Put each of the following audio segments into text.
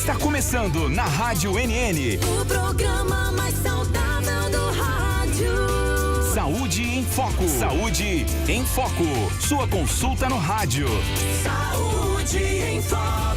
Está começando na Rádio NN. O programa mais saudável do rádio. Saúde em Foco. Saúde em Foco. Sua consulta no rádio. Saúde em Foco.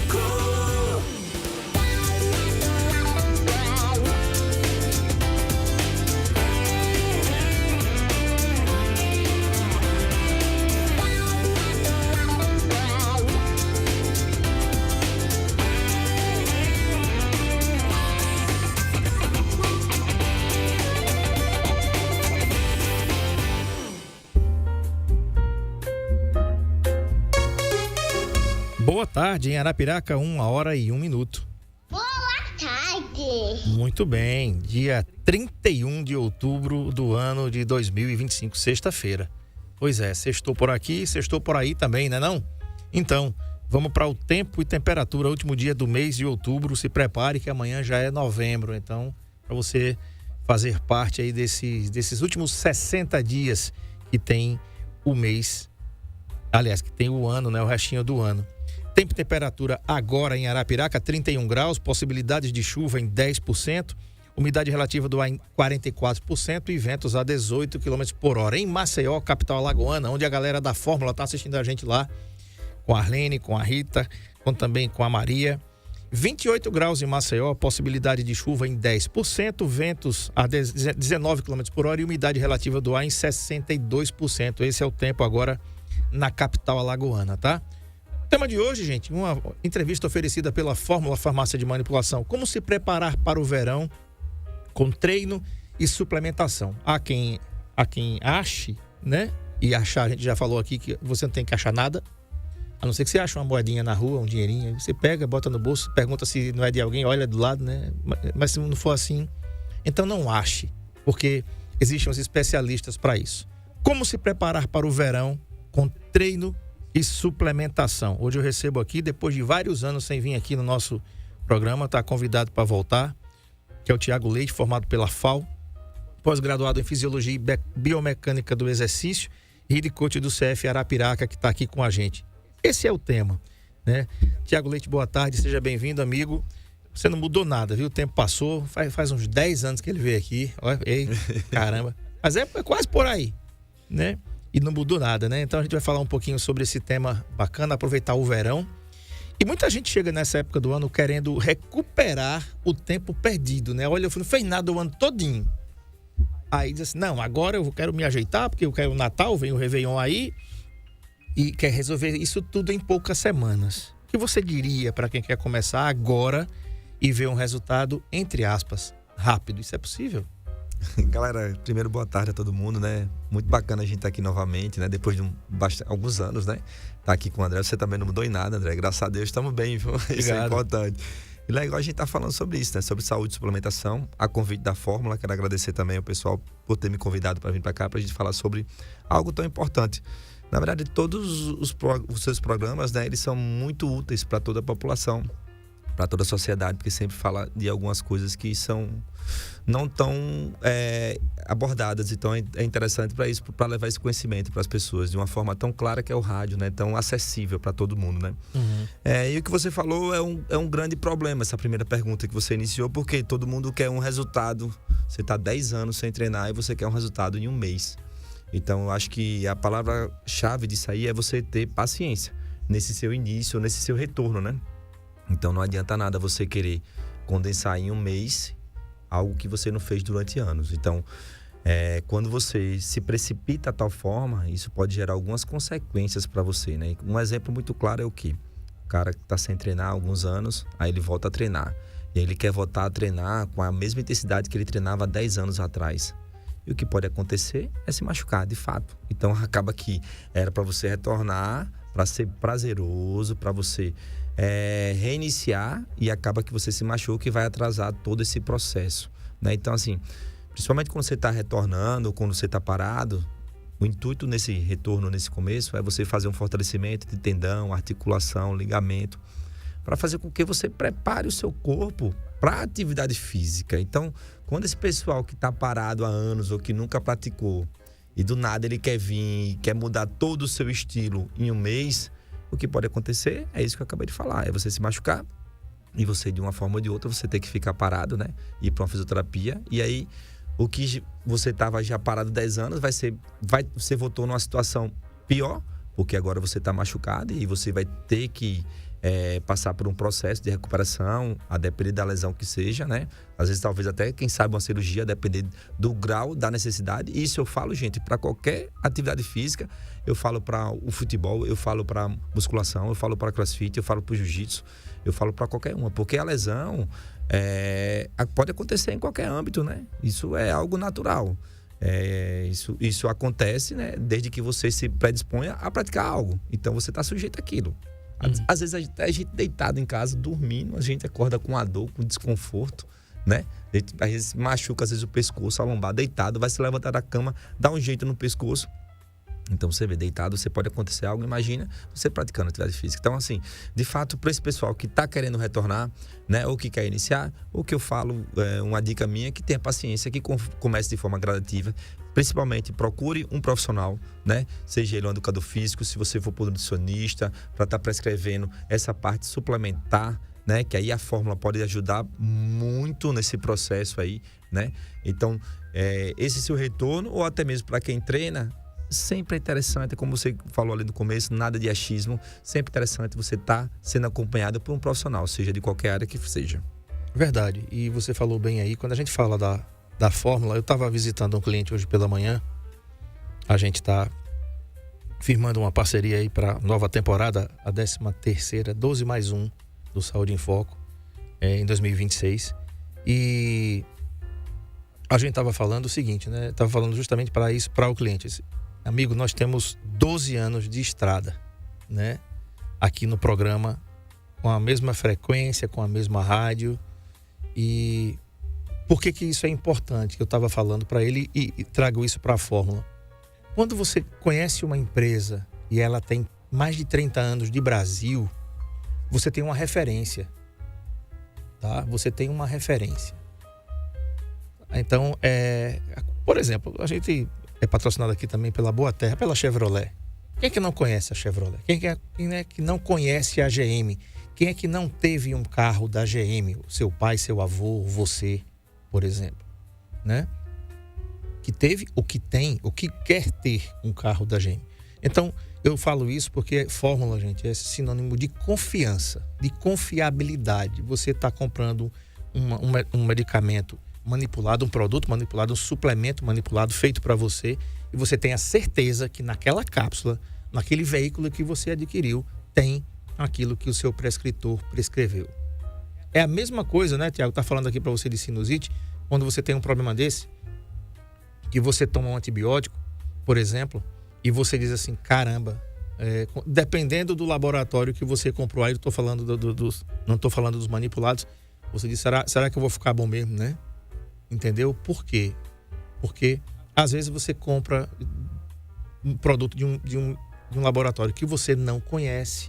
Boa tarde, em Arapiraca, 1h01. Boa tarde. Muito bem, dia 31 de outubro do ano de 2025, sexta-feira. Pois é, sextou por aqui, sextou por aí também, né não? Então, vamos para o tempo e temperatura, último dia do mês de outubro. Se prepare que amanhã já é novembro, então, para você fazer parte aí desses últimos 60 dias que tem o mês, aliás, que tem o ano, né? O restinho do ano. Tempo e temperatura agora em Arapiraca, 31 graus, possibilidades de chuva em 10%, umidade relativa do ar em 44% e ventos a 18 km por hora. Em Maceió, capital alagoana, onde a galera da Fórmula está assistindo a gente lá, com a Arlene, com a Rita, também com a Maria. 28 graus em Maceió, possibilidade de chuva em 10%, ventos a 19 km por hora e umidade relativa do ar em 62%. Esse é o tempo agora na capital alagoana, tá? Tema de hoje, gente, uma entrevista oferecida pela Fórmula Farmácia de Manipulação. Como se preparar para o verão com treino e suplementação. Há quem ache, né? E achar, a gente já falou aqui que você não tem que achar nada. A não ser que você ache uma moedinha na rua, um dinheirinho. Você pega, bota no bolso, pergunta se não é de alguém, olha do lado, né? Mas se não for assim, então não ache. Porque existem os especialistas para isso. Como se preparar para o verão com treino e suplementação. Hoje eu recebo aqui, depois de vários anos sem vir aqui no nosso programa, está convidado para voltar, que é o Tiago Leite, formado pela FAO, pós-graduado em Fisiologia e Biomecânica do Exercício, e head coach do CF Arapiraca, que está aqui com a gente. Esse é o tema, né? Tiago Leite, boa tarde, seja bem-vindo, amigo. Você não mudou nada, viu? O tempo passou, faz uns 10 anos que ele veio aqui. Olha, ei, caramba. Mas é quase por aí, né? E não mudou nada, né? Então a gente vai falar um pouquinho sobre esse tema bacana, aproveitar o verão. E muita gente chega nessa época do ano querendo recuperar o tempo perdido, né? Olha, eu não fez nada o ano todinho. Aí diz assim, não, agora eu quero me ajeitar, porque eu quero o Natal, vem o Réveillon aí, e quer resolver isso tudo em poucas semanas. O que você diria para quem quer começar agora e ver um resultado, entre aspas, rápido? Isso é possível? Galera, primeiro boa tarde a todo mundo, né? Muito bacana a gente estar aqui novamente, né? Depois de alguns anos, né? Tá aqui com o André, você também não mudou em nada, André. Graças a Deus, estamos bem, viu? Isso é importante. E legal a gente tá falando sobre isso, né? Sobre saúde e suplementação, a convite da Fórmula. Quero agradecer também ao pessoal por ter me convidado para vir para cá, para a gente falar sobre algo tão importante. Na verdade, todos os seus programas, né? Eles são muito úteis para toda a população, para toda a sociedade, porque sempre fala de algumas coisas que são não tão abordadas. Então é interessante para isso, para levar esse conhecimento para as pessoas de uma forma tão clara, que é o rádio, né? Tão acessível para todo mundo, né? Uhum. E o que você falou é um grande problema, essa primeira pergunta que você iniciou, porque todo mundo quer um resultado. Você está 10 anos sem treinar e você quer um resultado em um mês. Então eu acho que a palavra-chave disso aí é você ter paciência nesse seu início, nesse seu retorno, né? Então não adianta nada você querer condensar em um mês algo que você não fez durante anos. Então, quando você se precipita de tal forma, isso pode gerar algumas consequências para você, né? Um exemplo muito claro é o quê? O cara que está sem treinar há alguns anos, aí ele volta a treinar. E aí ele quer voltar a treinar com a mesma intensidade que ele treinava há 10 anos atrás. E o que pode acontecer é se machucar, de fato. Então acaba que era para você retornar, para ser prazeroso, para você reiniciar, e acaba que você se machuca e vai atrasar todo esse processo, né? Então assim, principalmente quando você está retornando, quando você está parado, o intuito nesse retorno, nesse começo, é você fazer um fortalecimento de tendão, articulação, ligamento, para fazer com que você prepare o seu corpo para a atividade física. Então, quando esse pessoal que está parado há anos ou que nunca praticou e do nada ele quer vir, quer mudar todo o seu estilo em um mês, o que pode acontecer é isso que eu acabei de falar, é você se machucar e você, de uma forma ou de outra, você tem que ficar parado, né? Ir para uma fisioterapia. E aí, o que você estava já parado 10 anos, você voltou numa situação pior, porque agora você está machucado e você vai ter que passar por um processo de recuperação, a depender da lesão que seja, né? Às vezes, talvez até, quem sabe, uma cirurgia, a depender do grau da necessidade. E isso eu falo, gente, para qualquer atividade física. Eu falo para o futebol, eu falo para musculação, eu falo para crossfit, eu falo para o jiu-jitsu, eu falo para qualquer uma. Porque a lesão pode acontecer em qualquer âmbito, né? Isso é algo natural. Isso acontece, né? Desde que você se predisponha a praticar algo. Então, você está sujeito àquilo. Às vezes, a gente deitado em casa, dormindo, a gente acorda com a dor, com desconforto, né? Às vezes machuca, às vezes o pescoço, a lombar, deitado, vai se levantar da cama, dá um jeito no pescoço. Então, você vê, deitado, você pode acontecer algo, imagina você praticando atividade física. Então, assim, de fato, para esse pessoal que está querendo retornar, né, ou que quer iniciar, o que eu falo, uma dica minha, é que tenha paciência, que comece de forma gradativa. Principalmente, procure um profissional, né? Seja ele um educador físico, se você for nutricionista, para estar prescrevendo essa parte suplementar, né? Que aí a fórmula pode ajudar muito nesse processo aí, né? Então, esse seu retorno, ou até mesmo para quem treina, sempre é interessante, como você falou ali no começo, nada de achismo, sempre interessante você estar sendo acompanhado por um profissional, seja de qualquer área que seja. Verdade, e você falou bem aí, quando a gente fala da fórmula, eu estava visitando um cliente hoje pela manhã, a gente está firmando uma parceria aí para nova temporada, a 13ª, 12+1 do Saúde em Foco, em 2026, e a gente estava falando o seguinte, né? Estava falando justamente para isso, para o cliente. Amigo, nós temos 12 anos de estrada, né? Aqui no programa, com a mesma frequência, com a mesma rádio. E por que isso é importante? Que eu estava falando para ele e trago isso para a fórmula. Quando você conhece uma empresa e ela tem mais de 30 anos de Brasil, você tem uma referência, tá? Você tem uma referência. Então, por exemplo, a gente é patrocinado aqui também pela Boa Terra, pela Chevrolet. Quem é que não conhece a Chevrolet? Quem é que não conhece a GM? Quem é que não teve um carro da GM? Seu pai, seu avô, você, por exemplo, né? Que teve, o que tem, o que quer ter um carro da GM. Então, eu falo isso porque fórmula, gente, é sinônimo de confiança, de confiabilidade. Você está comprando um medicamento manipulado, um produto manipulado, um suplemento manipulado feito para você, e você tem a certeza que naquela cápsula, naquele veículo que você adquiriu, tem aquilo que o seu prescritor prescreveu. É a mesma coisa, né, Tiago? Tá falando aqui para você de sinusite, quando você tem um problema desse, que você toma um antibiótico, por exemplo, e você diz assim, caramba, dependendo do laboratório que você comprou, aí eu tô falando não estou falando dos manipulados, você diz, será que eu vou ficar bom mesmo, né? Entendeu? Por quê? Porque às vezes você compra um produto de um laboratório que você não conhece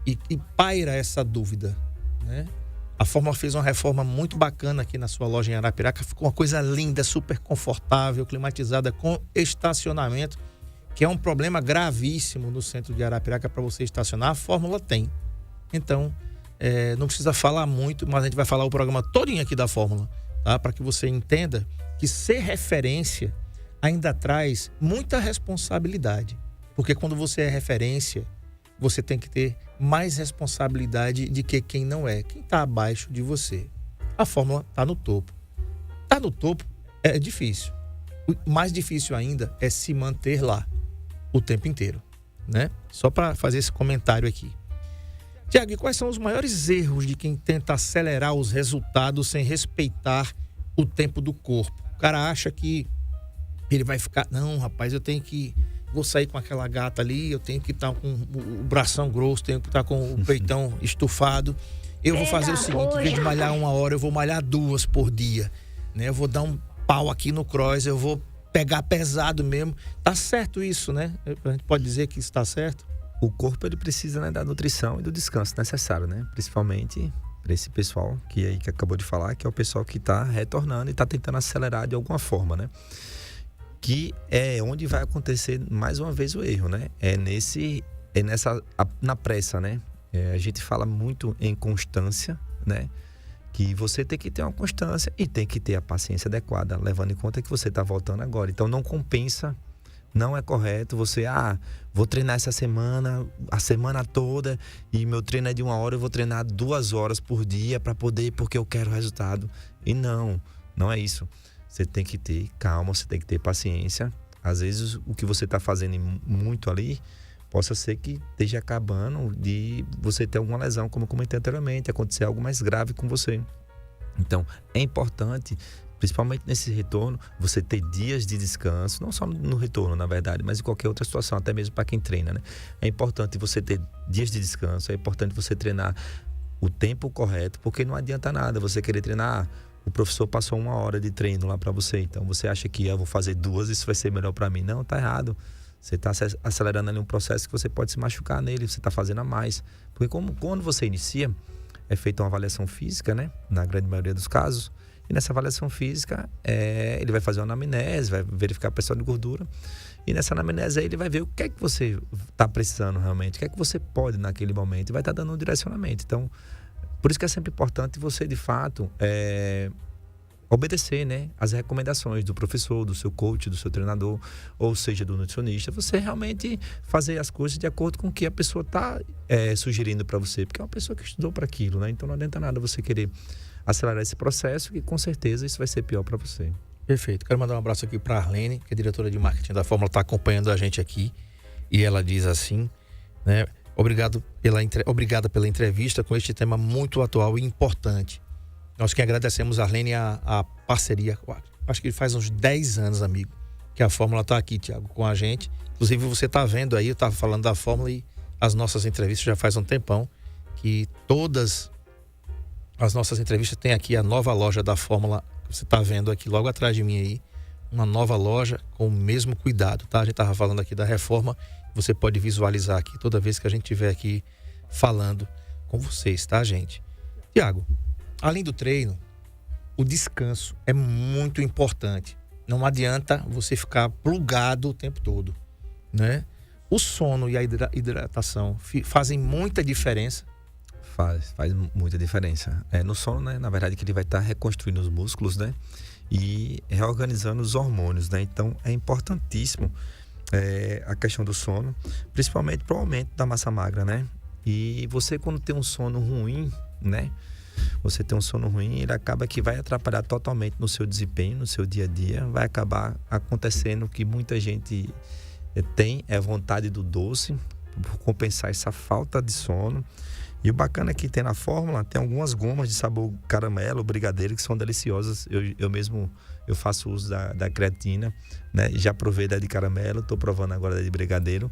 e paira essa dúvida, né? A Fórmula fez uma reforma muito bacana aqui na sua loja em Arapiraca, ficou uma coisa linda, super confortável, climatizada, com estacionamento, que é um problema gravíssimo no centro de Arapiraca para você estacionar. A Fórmula tem. Então, não precisa falar muito, mas a gente vai falar o programa todinho aqui da Fórmula, tá? Para que você entenda que ser referência ainda traz muita responsabilidade. Porque quando você é referência, você tem que ter mais responsabilidade de que quem não é, quem está abaixo de você. A Fórmula está no topo. Está no topo é difícil. O mais difícil ainda é se manter lá o tempo inteiro, né? Só para fazer esse comentário aqui. Tiago, e quais são os maiores erros de quem tenta acelerar os resultados sem respeitar o tempo do corpo? O cara acha que ele vai ficar... Não, rapaz, vou sair com aquela gata ali, eu tenho que estar com o bração grosso, tenho que estar com o peitão estufado. Eu vou fazer o seguinte, em vez de malhar 1 hora, eu vou malhar 2 por dia, né? Eu vou dar um pau aqui no cross, eu vou pegar pesado mesmo. Tá certo isso, né? A gente pode dizer que isso tá certo? O corpo, ele precisa, né, da nutrição e do descanso necessário, né? Principalmente para esse pessoal que acabou de falar, que é o pessoal que está retornando e está tentando acelerar de alguma forma, né? Que é onde vai acontecer mais uma vez o erro, né? Na pressa, né? A gente fala muito em constância, né? Que você tem que ter uma constância e tem que ter a paciência adequada, levando em conta que você está voltando agora. Então não compensa, não é correto você, vou treinar essa semana, a semana toda, e meu treino é de 1 hora, eu vou treinar 2 horas por dia porque eu quero resultado. E não é isso. Você tem que ter calma, você tem que ter paciência. Às vezes o que você está fazendo muito ali, possa ser que esteja acabando de você ter alguma lesão, como eu comentei anteriormente, acontecer algo mais grave com você. Então, é importante, principalmente nesse retorno, você ter dias de descanso, não só no retorno, na verdade, mas em qualquer outra situação, até mesmo para quem treina, né? É importante você ter dias de descanso, é importante você treinar o tempo correto, porque não adianta nada você querer treinar. O professor passou 1 hora de treino lá para você, então você acha que eu vou fazer 2, isso vai ser melhor para mim. Não, tá errado. Você está acelerando ali um processo que você pode se machucar nele, você está fazendo a mais. Porque quando você inicia, é feita uma avaliação física, né? Na grande maioria dos casos. E nessa avaliação física, ele vai fazer uma anamnese, vai verificar a pressão de gordura. E nessa anamnese aí, ele vai ver o que é que você está precisando realmente, o que é que você pode naquele momento. E vai estar dando um direcionamento. Então, por isso que é sempre importante você, de fato, obedecer, né, as recomendações do professor, do seu coach, do seu treinador, ou seja, do nutricionista. Você realmente fazer as coisas de acordo com o que a pessoa está sugerindo para você, porque é uma pessoa que estudou para aquilo, né? Então não adianta nada você querer acelerar esse processo, que com certeza isso vai ser pior para você. Perfeito. Quero mandar um abraço aqui para a Arlene, que é diretora de marketing da Fórmula, está acompanhando a gente aqui, e ela diz assim, né? Obrigada pela entrevista com este tema muito atual e importante. Nós que agradecemos, Arlene, a parceria. Acho que faz uns 10 anos, amigo, que a Fórmula está aqui, Thiago, com a gente. Inclusive, você está vendo aí, eu estava falando da Fórmula e as nossas entrevistas já faz um tempão, que todas as nossas entrevistas têm aqui a nova loja da Fórmula, que você está vendo aqui logo atrás de mim aí, uma nova loja com o mesmo cuidado, tá? A gente estava falando aqui da reforma, você pode visualizar aqui toda vez que a gente estiver aqui falando com vocês, tá, gente? Thiago, além do treino, o descanso é muito importante. Não adianta você ficar plugado o tempo todo, né? O sono e a hidratação fazem muita diferença. Faz muita diferença. No sono, né? Na verdade, que ele vai estar reconstruindo os músculos, né? E reorganizando os hormônios, né? Então, é importantíssimo a questão do sono, principalmente para o aumento da massa magra, né? E você, quando tem um sono ruim, né? Você tem um sono ruim, ele acaba que vai atrapalhar totalmente no seu desempenho, no seu dia a dia. Vai acabar acontecendo que muita gente tem vontade do doce, por compensar essa falta de sono. E o bacana é que tem na Fórmula, tem algumas gomas de sabor caramelo, brigadeiro, que são deliciosas. Eu mesmo faço uso da creatina, né? Já provei da de caramelo, estou provando agora da de brigadeiro.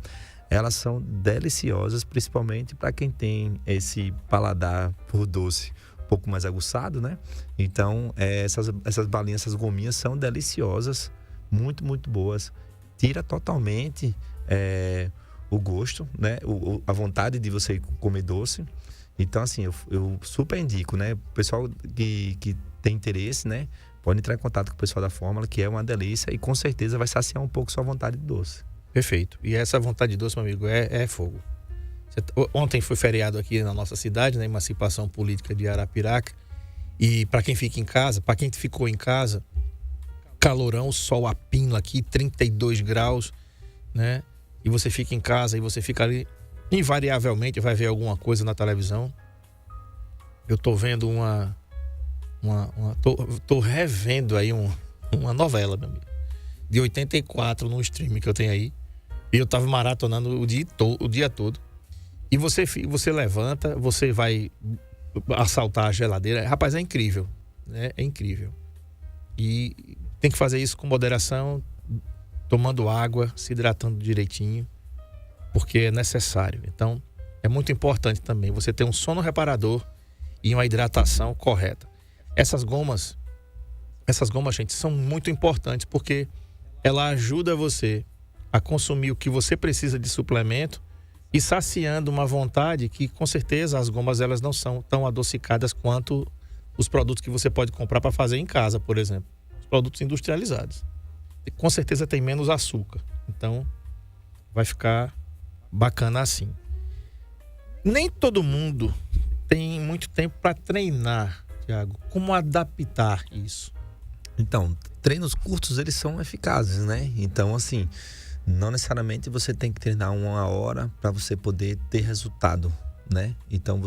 Elas são deliciosas, principalmente para quem tem esse paladar por doce um pouco mais aguçado, né? Então, essas balinhas, essas gominhas são deliciosas, muito, muito boas. Tira totalmente o gosto, né? A vontade de você comer doce. Então, assim, eu super indico, né? O pessoal que tem interesse, né? Pode entrar em contato com o pessoal da Fórmula, que é uma delícia e com certeza vai saciar um pouco sua vontade de doce. Perfeito. E essa vontade de doce, meu amigo, é fogo. Ontem foi feriado aqui na nossa cidade, na Emancipação Política de Arapiraca. E para quem fica em casa, para quem ficou em casa, calorão, sol a pino aqui, 32 graus, né? E você fica em casa e você fica ali, invariavelmente vai ver alguma coisa na televisão. Eu tô vendo tô revendo aí uma novela, meu amigo, de 84 no streaming que eu tenho aí. E eu tava maratonando o dia todo. E você levanta, você vai assaltar a geladeira. Rapaz, é incrível, né? É incrível. E tem que fazer isso com moderação, tomando água, se hidratando direitinho, porque é necessário. Então, é muito importante também você ter um sono reparador e uma hidratação correta. Essas gomas, gente, são muito importantes, porque ela ajuda você a consumir o que você precisa de suplemento e saciando uma vontade que, com certeza, as gomas elas não são tão adocicadas quanto os produtos que você pode comprar para fazer em casa, por exemplo. Os produtos industrializados. E, com certeza tem menos açúcar. Então, vai ficar bacana assim. Nem todo mundo tem muito tempo para treinar, Tiago. Como adaptar isso? Então, treinos curtos, eles são eficazes, né? Então, assim, não necessariamente você tem que treinar 1 hora para você poder ter resultado, né? Então,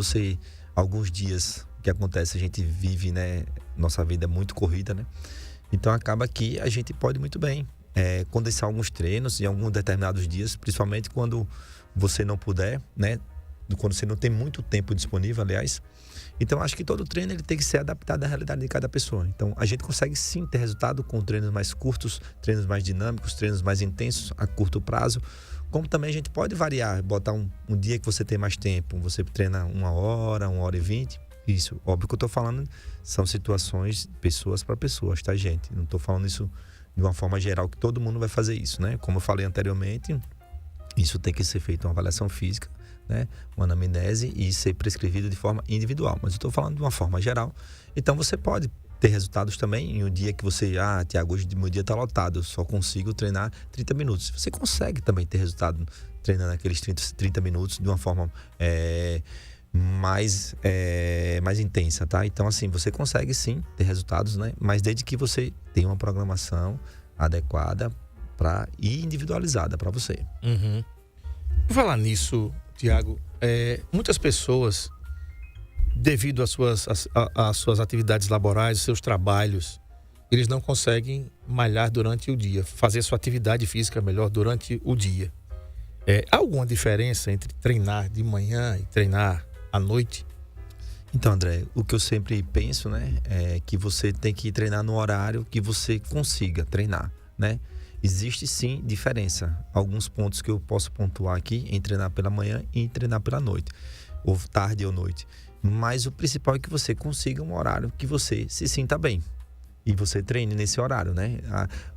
alguns dias, o que acontece, a gente vive, né? Nossa vida é muito corrida, né? Então, acaba que a gente pode muito bem condensar alguns treinos em alguns determinados dias, principalmente quando você não puder, né? Quando você não tem muito tempo disponível, aliás. Então, acho que todo treino ele tem que ser adaptado à realidade de cada pessoa. Então, a gente consegue sim ter resultado com treinos mais curtos, treinos mais dinâmicos, treinos mais intensos a curto prazo. Como também a gente pode variar, botar um dia que você tem mais tempo, você treina 1 hora, 1h20. Isso, óbvio que eu estou falando, são situações, pessoas para pessoas, tá, gente? Não estou falando isso de uma forma geral, que todo mundo vai fazer isso, né? Como eu falei anteriormente, isso tem que ser feito uma avaliação física, né? Uma anamnese e ser prescrevido de forma individual. Mas eu estou falando de uma forma geral. Então você pode ter resultados também em um dia que você, Tiago, hoje meu dia está lotado, eu só consigo treinar 30 minutos. Você consegue também ter resultado treinando aqueles 30 minutos de uma forma mais intensa, tá? Então, assim, você consegue sim ter resultados, né? Mas desde que você tenha uma programação adequada e individualizada para você. Uhum. Por falar nisso, Tiago, muitas pessoas, devido às suas atividades laborais, seus trabalhos, eles não conseguem malhar durante o dia, fazer sua atividade física melhor durante o dia. Há alguma diferença entre treinar de manhã e treinar à noite? Então, André, o que eu sempre penso, né, é que você tem que treinar no horário que você consiga treinar, né? Existe sim diferença. Alguns pontos que eu posso pontuar aqui em treinar pela manhã e treinar pela noite, ou tarde ou noite. Mas o principal é que você consiga um horário que você se sinta bem. E você treine nesse horário, né?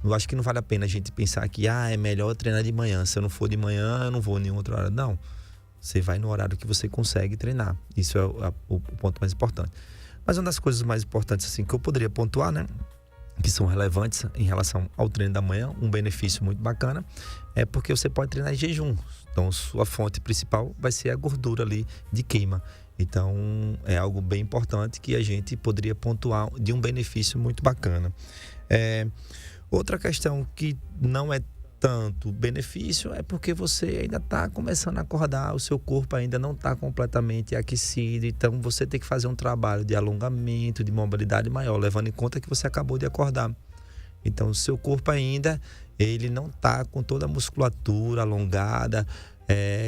Eu acho que não vale a pena a gente pensar que é melhor treinar de manhã. Se eu não for de manhã, eu não vou em nenhum outro horário. Não. Você vai no horário que você consegue treinar. Isso é o ponto mais importante. Mas uma das coisas mais importantes assim, que eu poderia pontuar, né? Que são relevantes em relação ao treino da manhã, um benefício muito bacana, é porque você pode treinar em jejum. Então, sua fonte principal vai ser a gordura ali de queima. Então, é algo bem importante que a gente poderia pontuar de um benefício muito bacana. Outra questão que não é tanto benefício é porque você ainda está começando a acordar, o seu corpo ainda não está completamente aquecido, então você tem que fazer um trabalho de alongamento, de mobilidade maior, levando em conta que você acabou de acordar. Então o seu corpo ainda, ele não está com toda a musculatura alongada,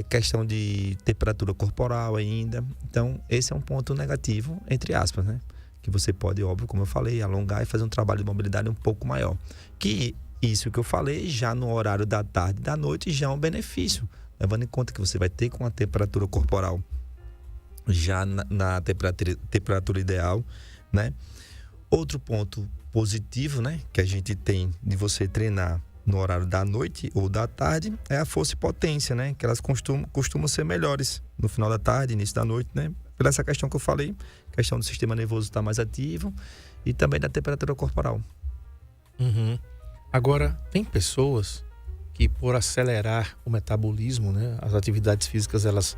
questão de temperatura corporal ainda. Então esse é um ponto negativo, entre aspas, né? Que você pode, óbvio, como eu falei, alongar e fazer um trabalho de mobilidade um pouco maior. Que isso que eu falei, já no horário da tarde e da noite, já é um benefício. Levando em conta que você vai ter com a temperatura corporal já na temperatura ideal, né? Outro ponto positivo, né, que a gente tem de você treinar no horário da noite ou da tarde é a força e potência, né? Que elas costumam ser melhores no final da tarde, início da noite, né? Por essa questão que eu falei, questão do sistema nervoso estar mais ativo e também da temperatura corporal. Uhum. Agora, tem pessoas que por acelerar o metabolismo, né? As atividades físicas, elas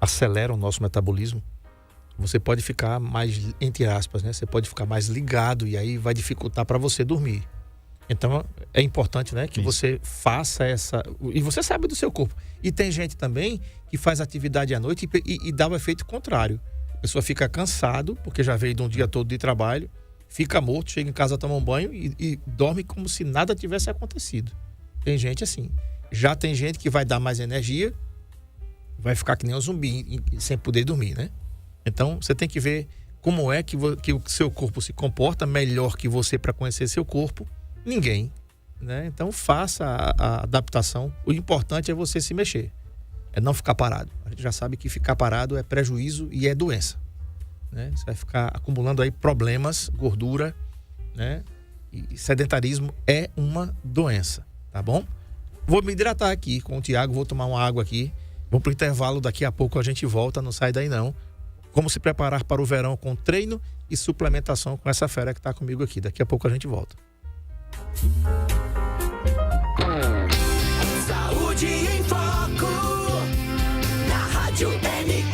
aceleram o nosso metabolismo. Você pode ficar mais, entre aspas, né? Você pode ficar mais ligado e aí vai dificultar para você dormir. Então, é importante, né? Que você faça essa... E você sabe do seu corpo. E tem gente também que faz atividade à noite e dá o efeito contrário. A pessoa fica cansado, porque já veio de um dia todo de trabalho, fica morto, chega em casa, toma um banho e dorme como se nada tivesse acontecido. Tem gente assim. Já tem gente que vai dar mais energia, vai ficar que nem um zumbi, sem poder dormir, né? Então, você tem que ver como é que o seu corpo se comporta, melhor que você para conhecer seu corpo. Ninguém, né? Então, faça a adaptação. O importante é você se mexer, é não ficar parado. A gente já sabe que ficar parado é prejuízo e é doença, né? Você vai ficar acumulando aí problemas, gordura, né? E sedentarismo é uma doença, tá bom? Vou me hidratar aqui com o Tiago, vou tomar uma água aqui. Vou pro intervalo, daqui a pouco a gente volta, não sai daí não. Como se preparar para o verão com treino e suplementação com essa fera que está comigo aqui. Daqui a pouco a gente volta. Saúde em Foco, na Rádio NN.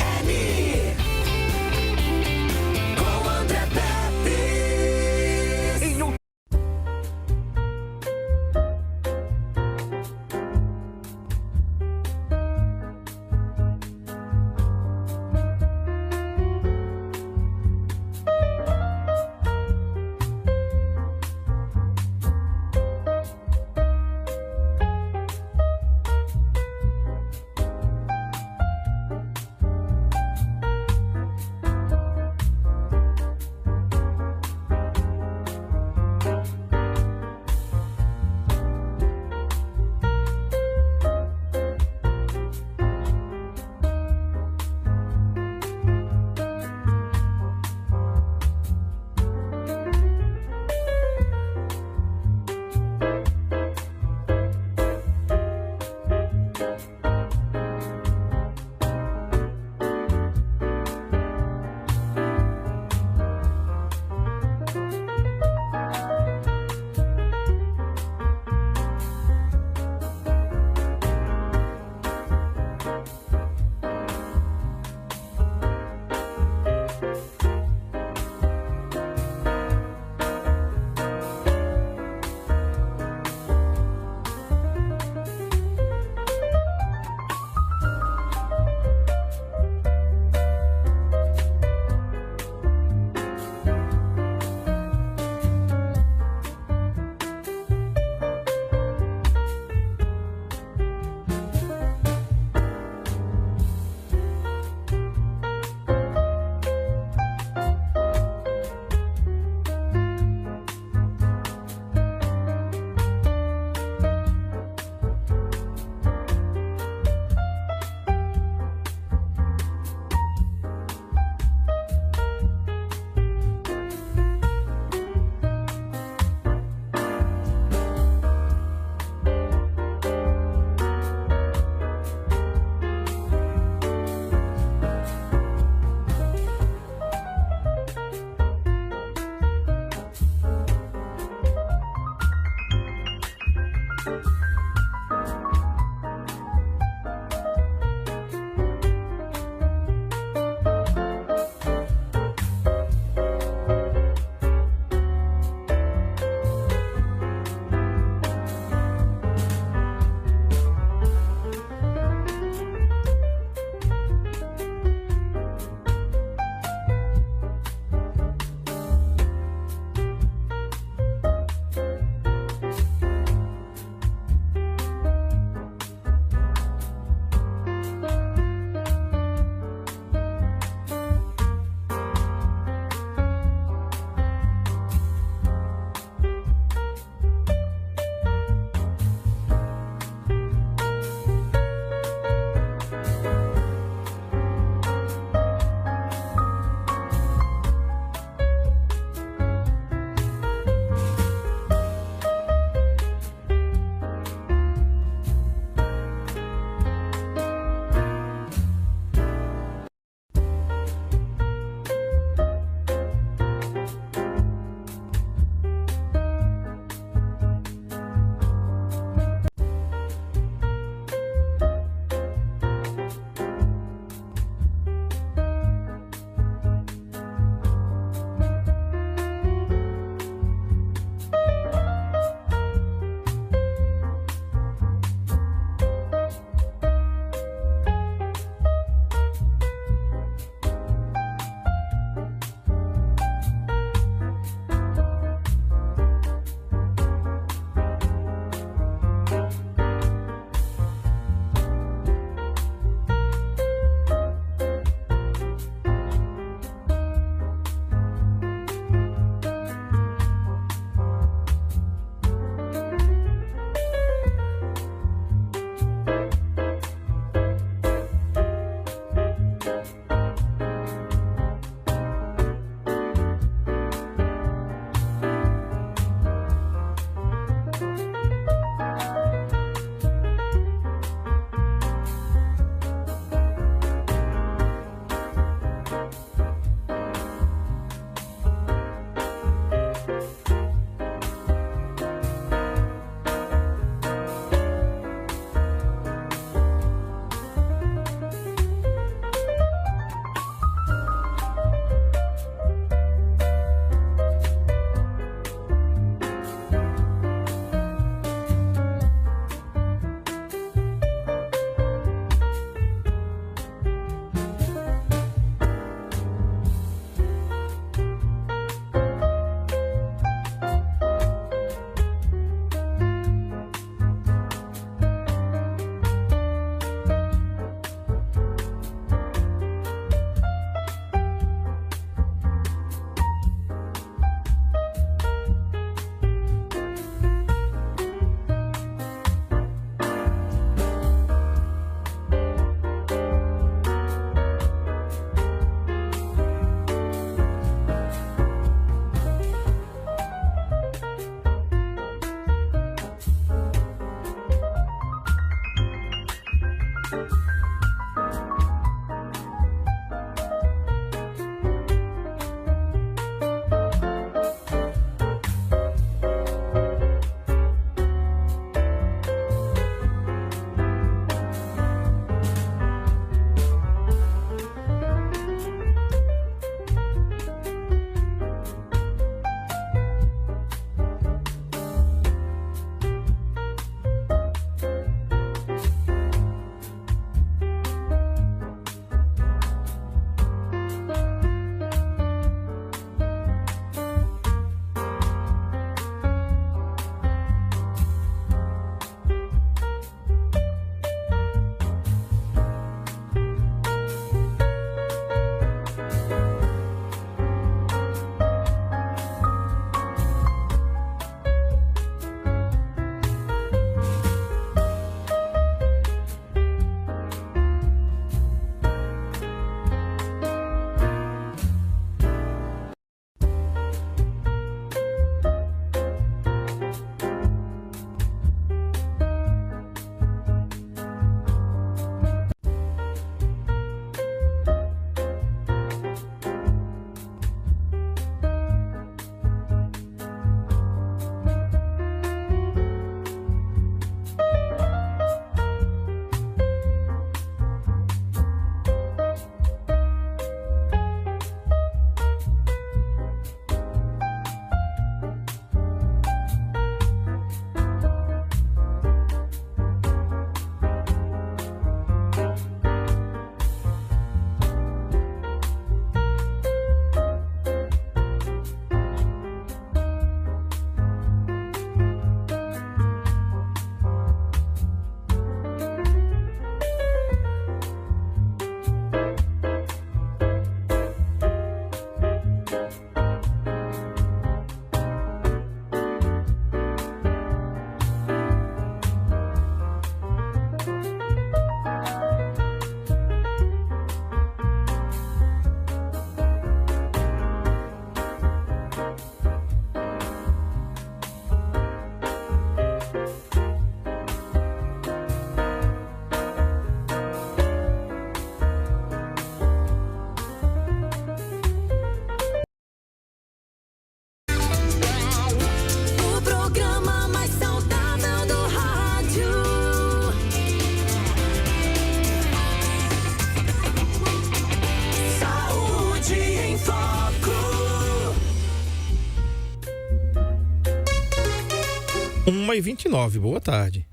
1h29, boa tarde.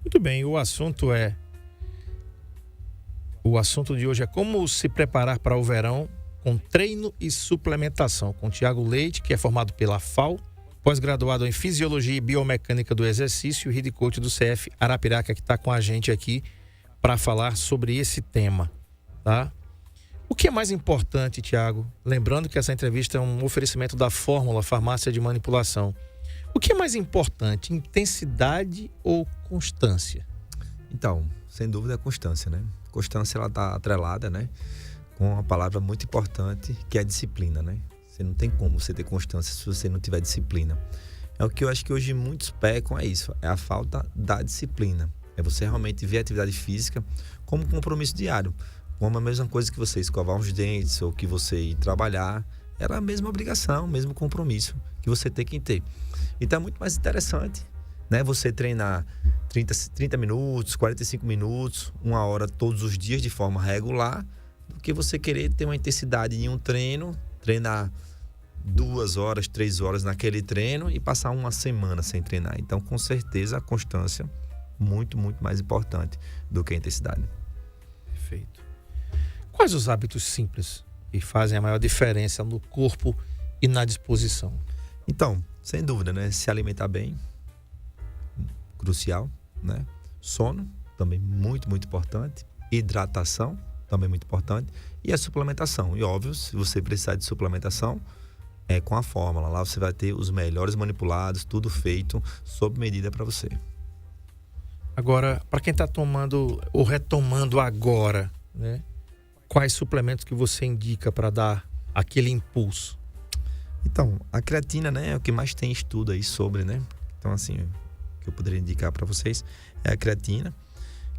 Muito bem, o assunto de hoje é como se preparar para o verão com treino e suplementação, com Tiago Leite, que é formado pela FAO, pós-graduado em Fisiologia e Biomecânica do Exercício, e Head Coach do CF Arapiraca, que está com a gente aqui para falar sobre esse tema, tá? O que é mais importante, Tiago? Lembrando que essa entrevista é um oferecimento da Fórmula Farmácia de Manipulação. O que é mais importante, intensidade ou constância? Então, sem dúvida, a constância, né? Constância, ela está atrelada, né, com uma palavra muito importante, que é a disciplina, né? Você não tem como você ter constância se você não tiver disciplina. É o que eu acho que hoje muitos pecam, é isso, é a falta da disciplina. É você realmente ver a atividade física como compromisso diário, como a mesma coisa que você escovar os dentes ou que você ir trabalhar. Era a mesma obrigação, o mesmo compromisso que você tem que ter. Então é muito mais interessante, né, você treinar 30 minutos, 45 minutos, 1 hora todos os dias de forma regular, do que você querer ter uma intensidade em um treino, treinar 2 horas, 3 horas naquele treino e passar uma semana sem treinar. Então, com certeza, a constância muito, muito mais importante do que a intensidade. Perfeito. Quais os hábitos simples que fazem a maior diferença no corpo e na disposição? Então, sem dúvida, né? Se alimentar bem, crucial, né? Sono, também muito, muito importante. Hidratação, também muito importante. E a suplementação. E óbvio, se você precisar de suplementação, é com a fórmula. Lá você vai ter os melhores manipulados, tudo feito sob medida para você. Agora, para quem está tomando ou retomando agora, né? Quais suplementos que você indica para dar aquele impulso? Então, a creatina, né, é o que mais tem estudo aí sobre, né? Então, assim, o que eu poderia indicar para vocês é a creatina,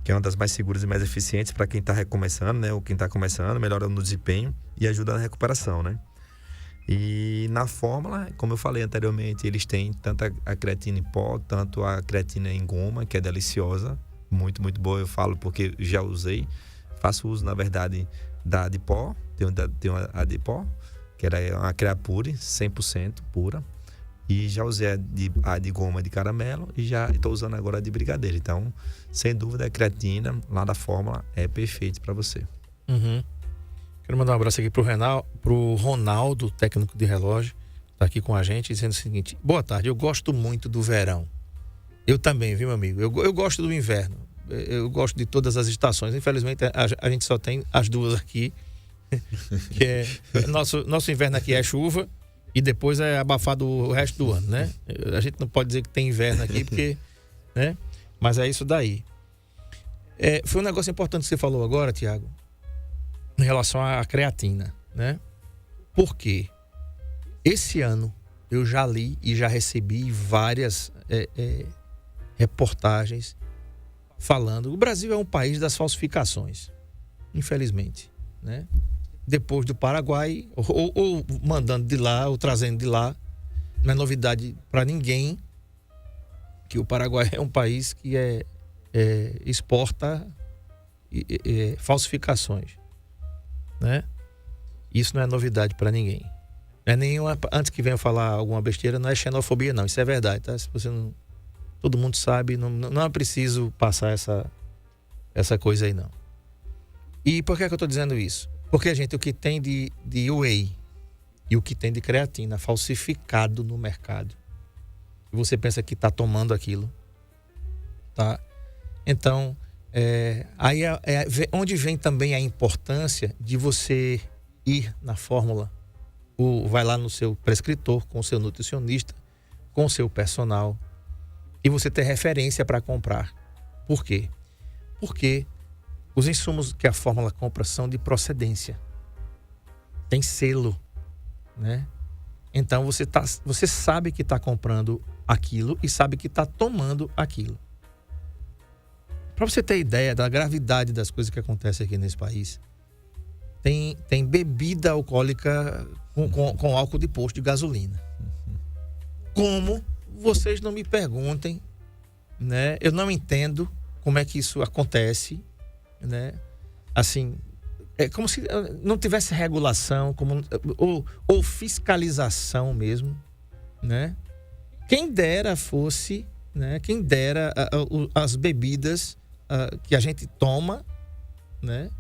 que é uma das mais seguras e mais eficientes para quem está recomeçando, né? Ou quem está começando, melhora no desempenho e ajuda na recuperação, né? E na fórmula, como eu falei anteriormente, eles têm tanto a creatina em pó, tanto a creatina em goma, que é deliciosa, muito, muito boa. Eu falo porque já usei, faço uso, na verdade, da de pó, tenho a de pó, que era uma Creapure 100% pura, e já usei a de goma de caramelo e já estou usando agora a de brigadeiro. Então, sem dúvida, a creatina lá da fórmula é perfeito para você. Uhum. Quero mandar um abraço aqui pro Ronaldo, técnico de relógio, tá aqui com a gente, dizendo o seguinte: boa tarde, eu gosto muito do verão. Eu também, viu, meu amigo? Eu gosto do inverno. Eu gosto de todas as estações. Infelizmente, a gente só tem as duas aqui. Que é, nosso inverno aqui é chuva e depois é abafado o resto do ano, né? A gente não pode dizer que tem inverno aqui, porque, né? Mas é isso daí. Foi um negócio importante que você falou agora, Tiago, em relação à creatina, né? Por quê? Esse ano eu já li e já recebi várias reportagens falando. O Brasil é um país das falsificações, infelizmente, né? Depois do Paraguai, ou mandando de lá, ou trazendo de lá. Não é novidade para ninguém que o Paraguai é um país que exporta falsificações, né? Isso não é novidade para ninguém. Não é nenhuma, antes que venha falar alguma besteira, não é xenofobia, não. Isso é verdade, tá? Se você não, todo mundo sabe, não é preciso passar essa coisa aí, não. E por que eu estou dizendo isso? Porque, gente, o que tem de whey e o que tem de creatina falsificado no mercado, você pensa que está tomando aquilo, tá? Então, aí onde vem também a importância de você ir na fórmula, vai lá no seu prescritor, com o seu nutricionista, com o seu personal, e você ter referência para comprar. Por quê? Porque os insumos que a fórmula compra são de procedência. Tem selo, né? Então você sabe que está comprando aquilo e sabe que está tomando aquilo. Para você ter ideia da gravidade das coisas que acontecem aqui nesse país, tem bebida alcoólica com álcool de posto de gasolina. Como? Vocês não me perguntem, né? Eu não entendo como é que isso acontece, né? Assim, é como se não tivesse regulação, ou fiscalização mesmo, né? Quem dera fosse, né? Quem dera as bebidas que a gente toma, né?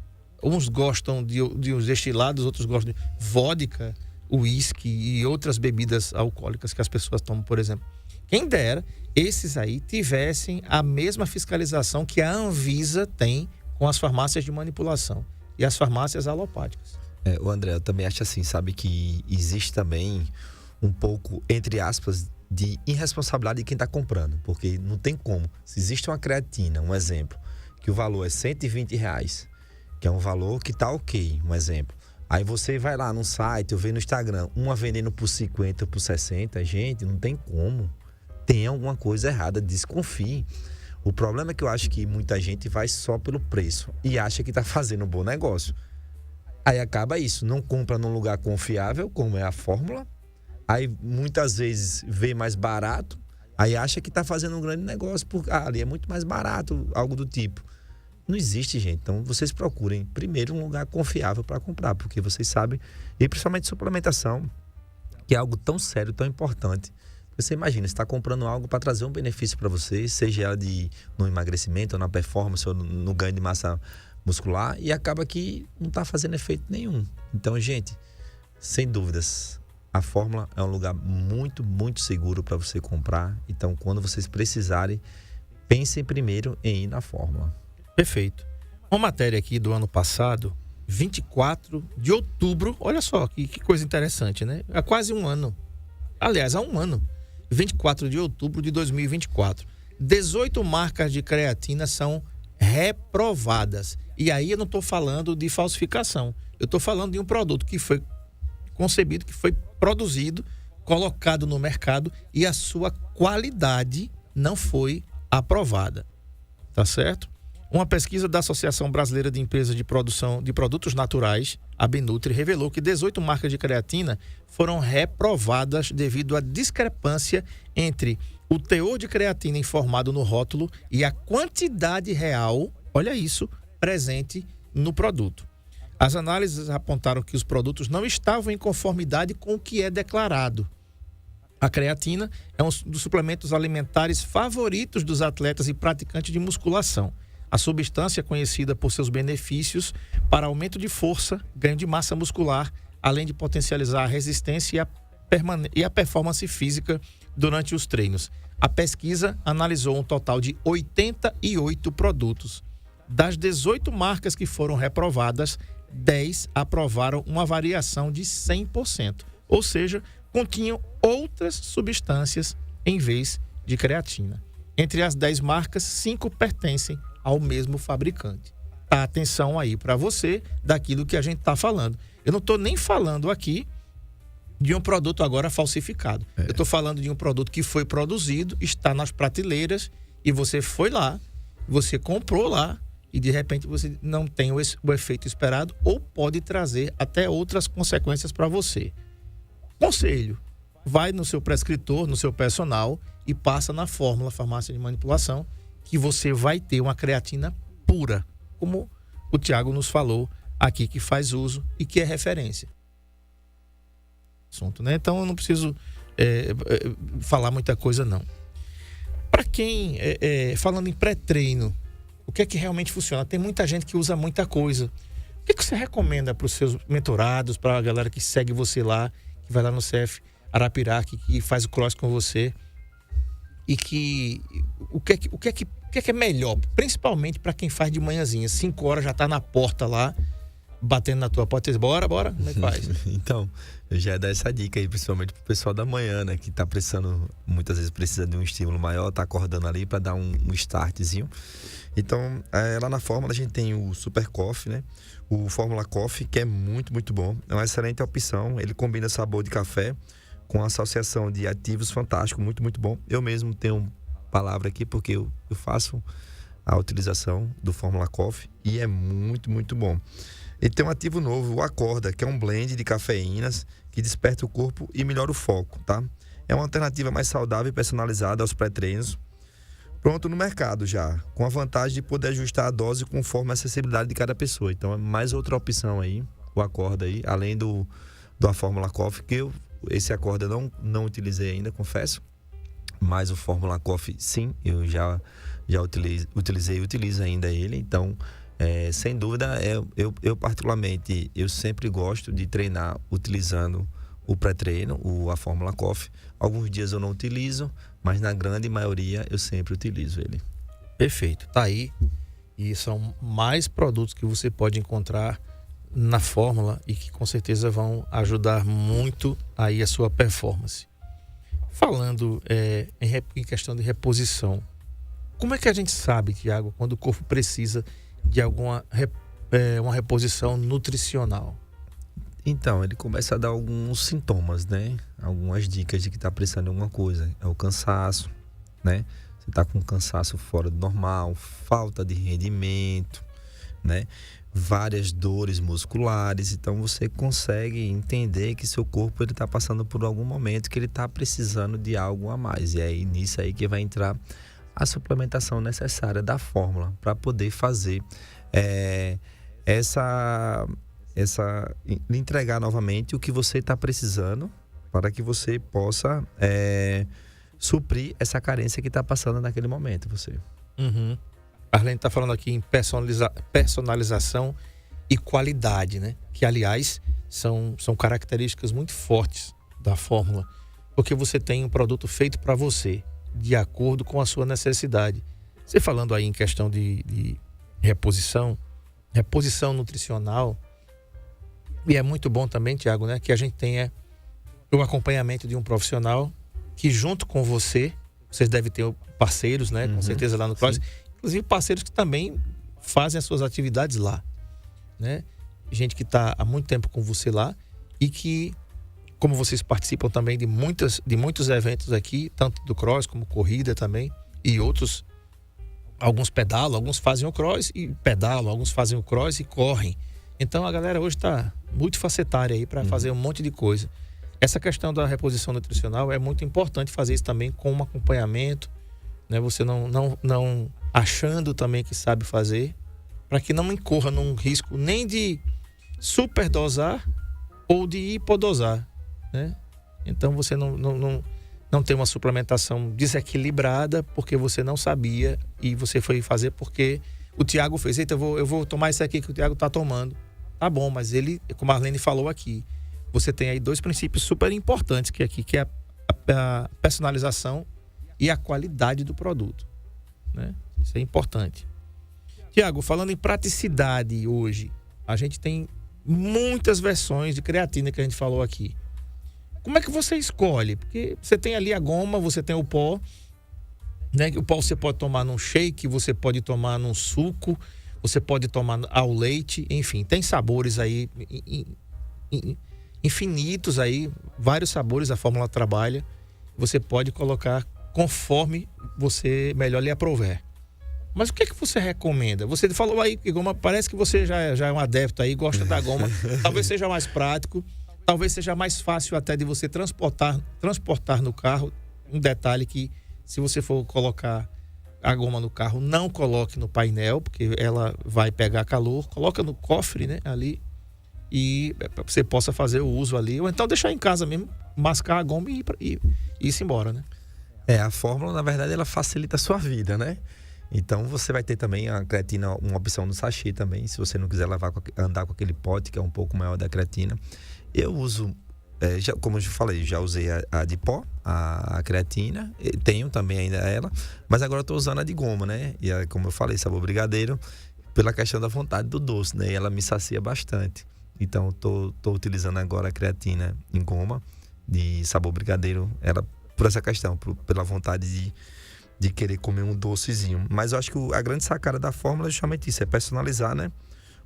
Uns gostam de uns destilados, outros gostam de vodka, uísque e outras bebidas alcoólicas que as pessoas tomam, por exemplo. Quem dera esses aí tivessem a mesma fiscalização que a Anvisa tem com as farmácias de manipulação e as farmácias alopáticas. O André, eu também acho assim, sabe, que existe também um pouco, entre aspas, de irresponsabilidade de quem está comprando, porque não tem como. Se existe uma creatina, um exemplo, que o valor é R$120, que é um valor que tá ok, um exemplo. Aí você vai lá no site, eu vejo no Instagram, uma vendendo por 50, por 60, gente, não tem como. Tem alguma coisa errada, desconfie. O problema é que eu acho que muita gente vai só pelo preço e acha que tá fazendo um bom negócio. Aí acaba isso, não compra num lugar confiável, como é a Fórmula. Aí muitas vezes vê mais barato, aí acha que tá fazendo um grande negócio, porque ali é muito mais barato, algo do tipo. Não existe, gente. Então vocês procurem primeiro um lugar confiável para comprar, porque vocês sabem, e principalmente suplementação, que é algo tão sério, tão importante. Você imagina, você está comprando algo para trazer um benefício para você, seja ela no emagrecimento, ou na performance, ou no ganho de massa muscular, e acaba que não está fazendo efeito nenhum. Então, gente, sem dúvidas, a Fórmula é um lugar muito, muito seguro para você comprar. Então, quando vocês precisarem, pensem primeiro em ir na Fórmula. Perfeito. Uma matéria aqui do ano passado, 24 de outubro, olha só que coisa interessante, né? Há quase um ano. Aliás, há um ano. 24 de outubro de 2024. 18 marcas de creatina são reprovadas. E aí eu não estou falando de falsificação. Eu estou falando de um produto que foi concebido, que foi produzido, colocado no mercado e a sua qualidade não foi aprovada. Tá certo? Uma pesquisa da Associação Brasileira de Empresas de Produção de Produtos Naturais, a Benutri, revelou que 18 marcas de creatina foram reprovadas devido à discrepância entre o teor de creatina informado no rótulo e a quantidade real, olha isso, presente no produto. As análises apontaram que os produtos não estavam em conformidade com o que é declarado. A creatina é um dos suplementos alimentares favoritos dos atletas e praticantes de musculação. A substância é conhecida por seus benefícios para aumento de força, ganho de massa muscular, além de potencializar a resistência e a performance física durante os treinos. A pesquisa analisou um total de 88 produtos. Das 18 marcas que foram reprovadas, 10 aprovaram uma variação de 100%, ou seja, continham outras substâncias em vez de creatina. Entre as 10 marcas, 5 pertencem ao mesmo fabricante. Tá, atenção aí para você daquilo que a gente está falando. Eu não estou nem falando aqui de um produto agora falsificado. Eu estou falando de um produto que foi produzido, está nas prateleiras e você foi lá, você comprou lá e de repente você não tem o efeito esperado ou pode trazer até outras consequências para você. Conselho: vai no seu prescritor, no seu personal e passa na Fórmula Farmácia de Manipulação, que você vai ter uma creatina pura, como o Thiago nos falou aqui, que faz uso e que é referência. Assunto, né? Então eu não preciso falar muita coisa, não. Para quem, falando em pré-treino, o que é que realmente funciona? Tem muita gente que usa muita coisa. O que é que você recomenda para os seus mentorados, para a galera que segue você lá, que vai lá no CF Arapiraca, que faz o cross com você? E que o que é que é melhor, principalmente para quem faz de manhãzinha, 5 horas já tá na porta lá, batendo na tua porta, bora, como é que faz? Então, eu já ia dar essa dica aí, principalmente pro pessoal da manhã, né, que tá precisando, muitas vezes precisa de um estímulo maior, tá acordando ali para dar um startzinho. Então, lá na Fórmula a gente tem o Super Coffee, né, o Fórmula Coffee, que é muito, muito bom, é uma excelente opção, ele combina sabor de café com associação de ativos fantástico, muito, muito bom. Eu mesmo tenho palavra aqui porque eu faço a utilização do Fórmula Coffee e é muito, muito bom. Ele tem um ativo novo, o Acorda, que é um blend de cafeínas que desperta o corpo e melhora o foco, tá? É uma alternativa mais saudável e personalizada aos pré-treinos. Pronto no mercado já, com a vantagem de poder ajustar a dose conforme a acessibilidade de cada pessoa. Então é mais outra opção aí, o Acorda aí, além da Fórmula Coffee, que esse Acorda eu não utilizei ainda, confesso. Mas o Fórmula Coffee, sim, eu já utilizei e utilizo ainda ele. Então, sem dúvida, eu particularmente, eu sempre gosto de treinar utilizando o pré-treino, a Fórmula Coffee. Alguns dias eu não utilizo, mas na grande maioria eu sempre utilizo ele. Perfeito, tá aí. E são mais produtos que você pode encontrar na Fórmula e que com certeza vão ajudar muito aí a sua performance. Falando em questão de reposição, como é que a gente sabe, Tiago, quando o corpo precisa de uma reposição nutricional? Então, ele começa a dar alguns sintomas, né? Algumas dicas de que está precisando de alguma coisa. É o cansaço, né? Você está com cansaço fora do normal, falta de rendimento, né? Várias dores musculares. Então, você consegue entender que seu corpo está passando por algum momento que ele está precisando de algo a mais. E é nisso aí que vai entrar a suplementação necessária da fórmula para poder fazer lhe entregar novamente o que você está precisando para que você possa suprir essa carência que está passando naquele momento. Uhum. A Arlene está falando aqui em personalização e qualidade, né? Que, aliás, são características muito fortes da fórmula, porque você tem um produto feito para você, de acordo com a sua necessidade. Você falando aí em questão de reposição nutricional, e é muito bom também, Tiago, né, que a gente tenha o acompanhamento de um profissional que, junto com vocês devem ter parceiros, né, com certeza lá no CROSS, inclusive parceiros que também fazem as suas atividades lá, né? Gente que está há muito tempo com você lá e que, como vocês participam também de muitos eventos aqui, tanto do cross como corrida também, e outros, alguns pedalam, alguns fazem o cross e pedalam, alguns fazem o cross e correm. Então a galera hoje está multifacetária aí para fazer um monte de coisa. Essa questão da reposição nutricional é muito importante fazer isso também com um acompanhamento, né? Você não achando também que sabe fazer, para que não incorra num risco nem de superdosar ou de hipodosar, né? Então você não tem uma suplementação desequilibrada porque você não sabia e você foi fazer porque o Tiago fez. Eita, eu vou tomar isso aqui que o Tiago está tomando. Tá bom, mas ele, como a Arlene falou aqui, você tem aí 2 princípios super importantes que é a personalização e a qualidade do produto, né? Isso é importante. Tiago, falando em praticidade hoje, a gente tem muitas versões de creatina que a gente falou aqui. Como é que você escolhe? Porque você tem ali a goma, você tem o pó, né? O pó você pode tomar num shake, você pode tomar num suco, você pode tomar ao leite, enfim, tem sabores aí infinitos aí, vários sabores a fórmula trabalha. Você pode colocar conforme você melhor lhe aprouver. Mas o que é que você recomenda? Você falou aí que goma, parece que você já é um adepto aí, gosta da goma. Talvez seja mais prático, talvez seja mais fácil até de você transportar no carro. Um detalhe que, se você for colocar a goma no carro, não coloque no painel, porque ela vai pegar calor. Coloca no cofre, né, ali, e você possa fazer o uso ali, ou então deixar em casa mesmo, mascar a goma e ir-se embora, né? A fórmula, na verdade, ela facilita a sua vida, né? Então você vai ter também a creatina, uma opção no sachê também, se você não quiser andar com aquele pote que é um pouco maior da creatina. Eu uso, como eu já falei, já usei a de pó, a creatina, tenho também ainda ela, mas agora eu tô usando a de goma, né? E como eu falei, sabor brigadeiro, pela questão da vontade do doce, né? E ela me sacia bastante. Então tô utilizando agora a creatina em goma, de sabor brigadeiro, ela por essa questão, pela vontade de querer comer um docezinho. Mas eu acho que a grande sacada da fórmula é justamente isso, é personalizar, né,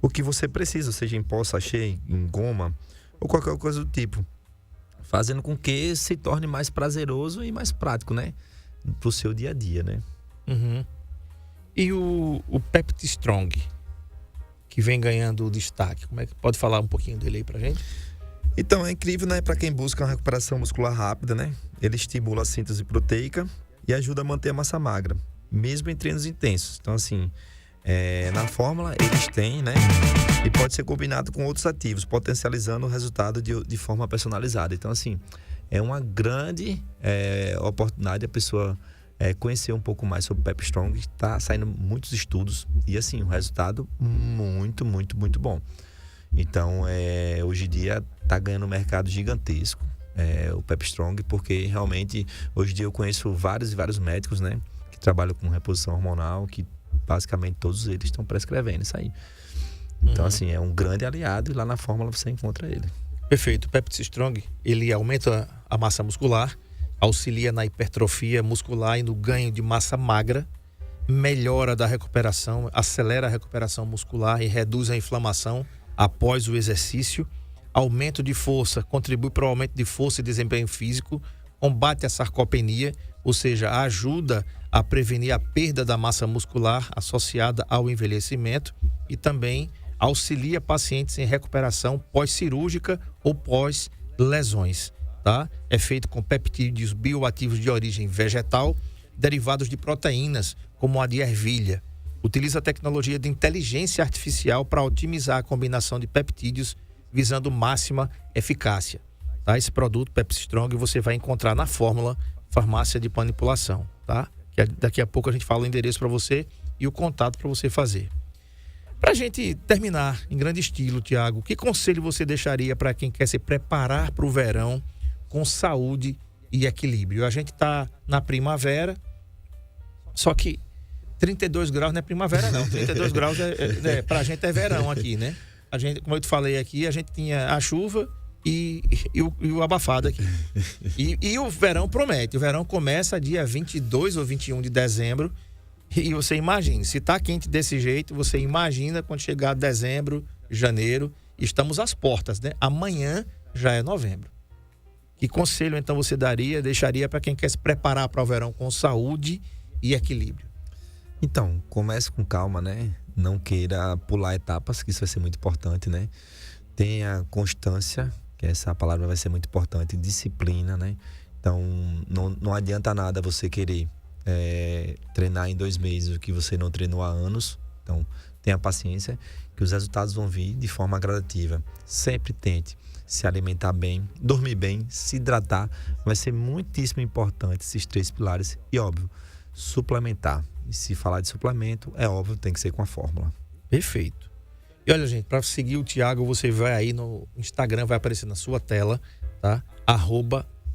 o que você precisa, seja em pó, sachê, em goma ou qualquer coisa do tipo, fazendo com que se torne mais prazeroso e mais prático, né, pro seu dia a dia, né. E o Pepti Strong, que vem ganhando destaque, como é que pode falar um pouquinho dele aí pra gente? Então, é incrível, né, para quem busca uma recuperação muscular rápida, né, ele estimula a síntese proteica e ajuda a manter a massa magra, mesmo em treinos intensos. Então, assim, na fórmula eles têm, né? E pode ser combinado com outros ativos, potencializando o resultado de forma personalizada. Então, assim, é uma grande oportunidade a pessoa conhecer um pouco mais sobre Pep Strong. Está saindo muitos estudos e assim, o resultado muito, muito, muito bom. Então, hoje em dia está ganhando um mercado gigantesco, o Pep Strong, porque realmente hoje em dia eu conheço vários e vários médicos, né, que trabalham com reposição hormonal, que basicamente todos eles estão prescrevendo isso aí. Então, assim, é um grande aliado e lá na fórmula você encontra ele. Perfeito. O Pep Strong, ele aumenta a massa muscular, auxilia na hipertrofia muscular e no ganho de massa magra, melhora da recuperação, acelera a recuperação muscular e reduz a inflamação após o exercício, aumento de força, contribui para o aumento de força e desempenho físico, combate a sarcopenia, ou seja, ajuda a prevenir a perda da massa muscular associada ao envelhecimento e também auxilia pacientes em recuperação pós-cirúrgica ou pós-lesões. Tá? É feito com peptídeos bioativos de origem vegetal, derivados de proteínas, como a de ervilha. Utiliza a tecnologia de inteligência artificial para otimizar a combinação de peptídeos, visando máxima eficácia. Tá? Esse produto, Pep Strong, você vai encontrar na fórmula Farmácia de Manipulação. Tá? Daqui a pouco a gente fala o endereço para você e o contato para você fazer. Para a gente terminar em grande estilo, Tiago, que conselho você deixaria para quem quer se preparar para o verão com saúde e equilíbrio? A gente está na primavera, só que 32 graus não é primavera não, 32 graus pra gente é verão aqui, né? A gente, como eu te falei aqui, a gente tinha a chuva e o abafado aqui. E o verão promete, o verão começa dia 22 ou 21 de dezembro e você imagina, se tá quente desse jeito, você imagina quando chegar dezembro, janeiro, estamos às portas, né? Amanhã já é novembro. Que conselho, então, você deixaria para quem quer se preparar para o verão com saúde e equilíbrio? Então, comece com calma, né? Não queira pular etapas, que isso vai ser muito importante, né? Tenha constância, que essa palavra vai ser muito importante, disciplina, né? Então, não adianta nada você querer treinar em 2 meses o que você não treinou há anos. Então, tenha paciência, que os resultados vão vir de forma gradativa. Sempre tente se alimentar bem, dormir bem, se hidratar. Vai ser muitíssimo importante esses 3 pilares. E óbvio, suplementar. E se falar de suplemento, é óbvio, tem que ser com a fórmula. Perfeito. E olha, gente, para seguir o Tiago, você vai aí no Instagram, vai aparecer na sua tela, tá?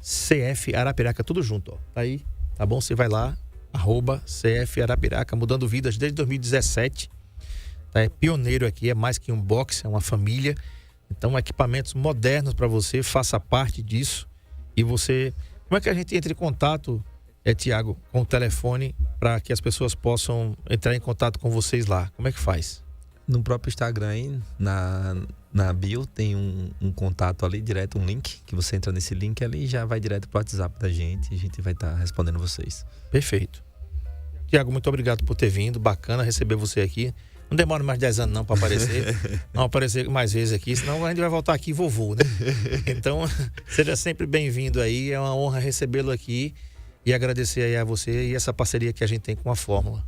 @CF Arapiraca, tudo junto, ó. Tá aí, tá bom? Você vai lá, @CF Arapiraca, mudando vidas desde 2017. Tá? É pioneiro aqui, é mais que um box, é uma família. Então, equipamentos modernos para você, faça parte disso. E você... Como é que a gente entra em contato, Tiago, com o telefone para que as pessoas possam entrar em contato com vocês lá? Como é que faz? No próprio Instagram aí, na bio, tem um contato ali, direto, um link, que você entra nesse link ali e já vai direto pro WhatsApp da gente e a gente vai estar respondendo vocês. Perfeito. Tiago, muito obrigado por ter vindo, bacana receber você aqui. Não demora mais 10 anos não para aparecer, não aparecer mais vezes aqui, senão a gente vai voltar aqui vovô, né? Então, seja sempre bem-vindo aí, é uma honra recebê-lo aqui e agradecer aí a você e essa parceria que a gente tem com a Fórmula.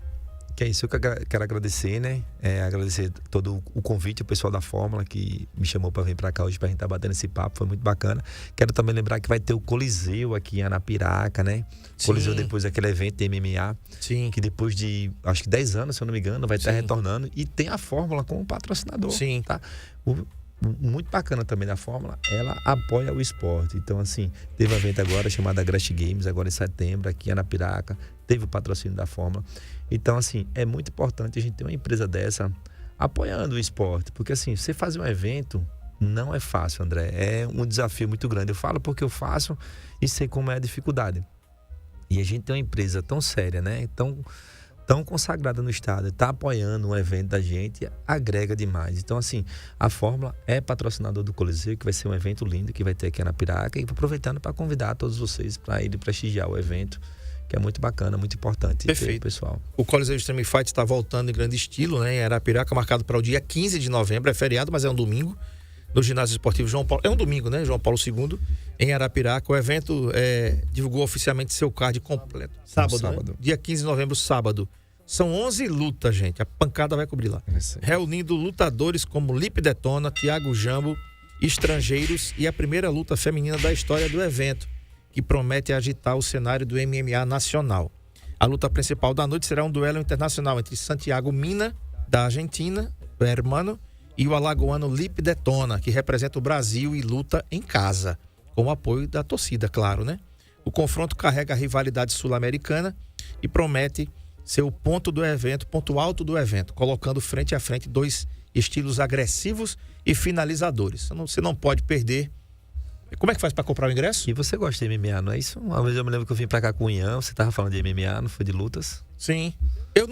Que é isso que eu quero agradecer, né? Agradecer todo o convite, o pessoal da Fórmula que me chamou para vir para cá hoje pra gente estar batendo esse papo, foi muito bacana. Quero também lembrar que vai ter o Coliseu aqui em Arapiraca, né? Sim. Coliseu depois daquele evento de MMA. Sim. Que depois de, acho que 10 anos, se eu não me engano, vai estar retornando. E tem a Fórmula como patrocinador. Sim. Tá? Muito bacana também da Fórmula, ela apoia o esporte. Então, assim, teve um evento agora chamado Agreste Games, agora em setembro, aqui em Arapiraca. Teve o patrocínio da Fórmula. Então, assim, é muito importante a gente ter uma empresa dessa apoiando o esporte. Porque, assim, você fazer um evento não é fácil, André. É um desafio muito grande. Eu falo porque eu faço e sei como é a dificuldade. E a gente tem uma empresa tão séria, né? Tão consagrada no estado, está apoiando um evento da gente, agrega demais. Então, assim, a Fórmula é patrocinador do Coliseu, que vai ser um evento lindo que vai ter aqui na Piraca. E aproveitando para convidar todos vocês para ir prestigiar o evento, que é muito bacana, muito importante. Perfeito, pessoal. O Coliseu Extreme Fight está voltando em grande estilo, né? Em Arapiraca, marcado para o dia 15 de novembro, é feriado, mas é um domingo, no ginásio esportivo João Paulo, é um domingo, né? João Paulo II, em Arapiraca. O evento divulgou oficialmente seu card completo. Sábado. Né? Dia 15 de novembro, sábado. São 11 lutas, gente. A pancada vai cobrir lá. Reunindo lutadores como Lipe Detona, Thiago Jambo, estrangeiros e a primeira luta feminina da história do evento. que promete agitar o cenário do MMA nacional. A luta principal da noite será um duelo internacional entre Santiago Mina, da Argentina, o hermano, e o alagoano Lipe Detona, que representa o Brasil e luta em casa, com o apoio da torcida, claro, né? O confronto carrega a rivalidade sul-americana e promete ser o ponto alto do evento, colocando frente a frente dois estilos agressivos e finalizadores. Você não pode perder. Como é que faz para comprar o ingresso? E você gosta de MMA, não é isso? Uma vez eu me lembro que eu vim pra cá com o Ian, você tava falando de MMA, não foi de lutas? Sim. Eu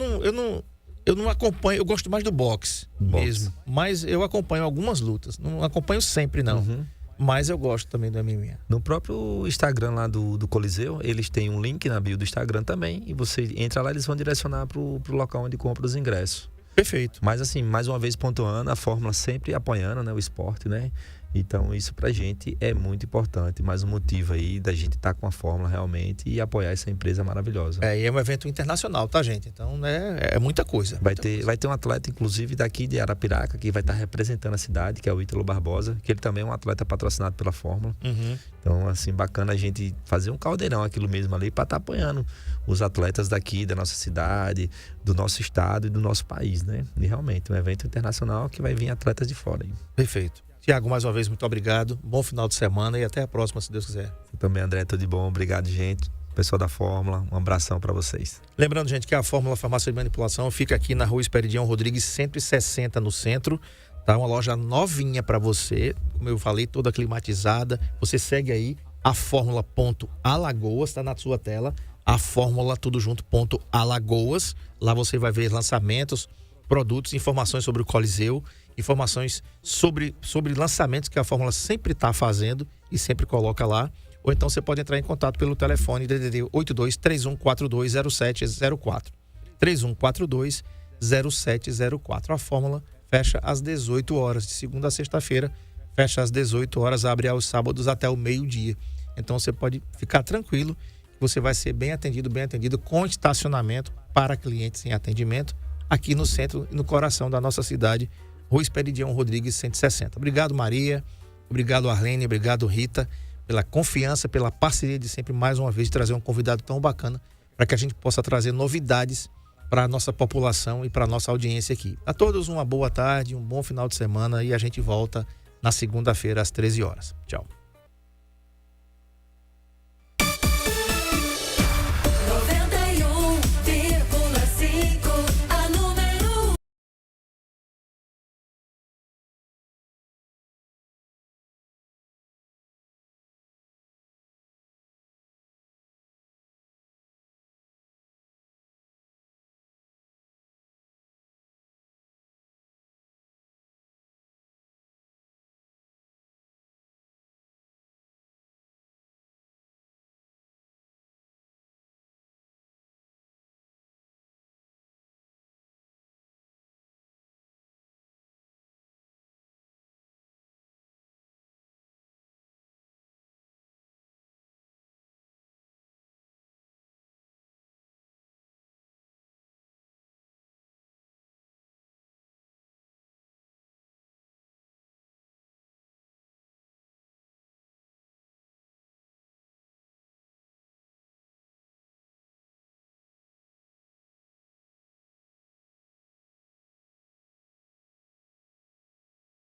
não acompanho, eu gosto mais do boxe mesmo. Mas eu acompanho algumas lutas. Não acompanho sempre, não. Uhum. Mas eu gosto também do MMA. No próprio Instagram lá do Coliseu, eles têm um link na bio do Instagram também. E você entra lá, eles vão direcionar pro local onde compra os ingressos. Perfeito. Mas assim, mais uma vez pontuando, a Fórmula sempre apoiando, né, o esporte, né? Então isso pra gente é muito importante, mais um motivo aí da gente estar com a Fórmula realmente e apoiar essa empresa maravilhosa. E é um evento internacional, tá, gente? Então, né, é muita coisa. Vai ter um atleta, inclusive, daqui de Arapiraca, que vai estar representando a cidade, que é o Ítalo Barbosa, que ele também é um atleta patrocinado pela Fórmula. Uhum. Então, assim, bacana a gente fazer um caldeirão aquilo mesmo ali para estar apoiando os atletas daqui, da nossa cidade, do nosso estado e do nosso país, né? E realmente, um evento internacional que vai vir atletas de fora aí. Perfeito. Tiago, mais uma vez, muito obrigado. Bom final de semana e até a próxima, se Deus quiser. Você também, André, tudo de bom. Obrigado, gente. Pessoal da Fórmula, um abração para vocês. Lembrando, gente, que a Fórmula Farmácia de Manipulação fica aqui na Rua Esperidião Rodrigues, 160, no centro. Tá uma loja novinha para você, como eu falei, toda climatizada. Você segue aí a Fórmula.Alagoas, tá na sua tela. A Fórmula, tudo junto, .Alagoas. Lá você vai ver lançamentos, produtos, informações sobre o Coliseu, informações sobre lançamentos que a Fórmula sempre está fazendo e sempre coloca lá. Ou então você pode entrar em contato pelo telefone DDD 82-3142-0704. 3142-0704. A Fórmula fecha às 18 horas, de segunda a sexta-feira, fecha às 18 horas, abre aos sábados até o meio-dia. Então você pode ficar tranquilo que você vai ser bem atendido com estacionamento para clientes em atendimento aqui no centro e no coração da nossa cidade, Rua Esperidião Rodrigues 160. Obrigado, Maria. Obrigado, Arlene. Obrigado, Rita, pela confiança, pela parceria de sempre, mais uma vez, de trazer um convidado tão bacana para que a gente possa trazer novidades para a nossa população e para a nossa audiência aqui. A todos uma boa tarde, um bom final de semana e a gente volta na segunda-feira às 13 horas. Tchau.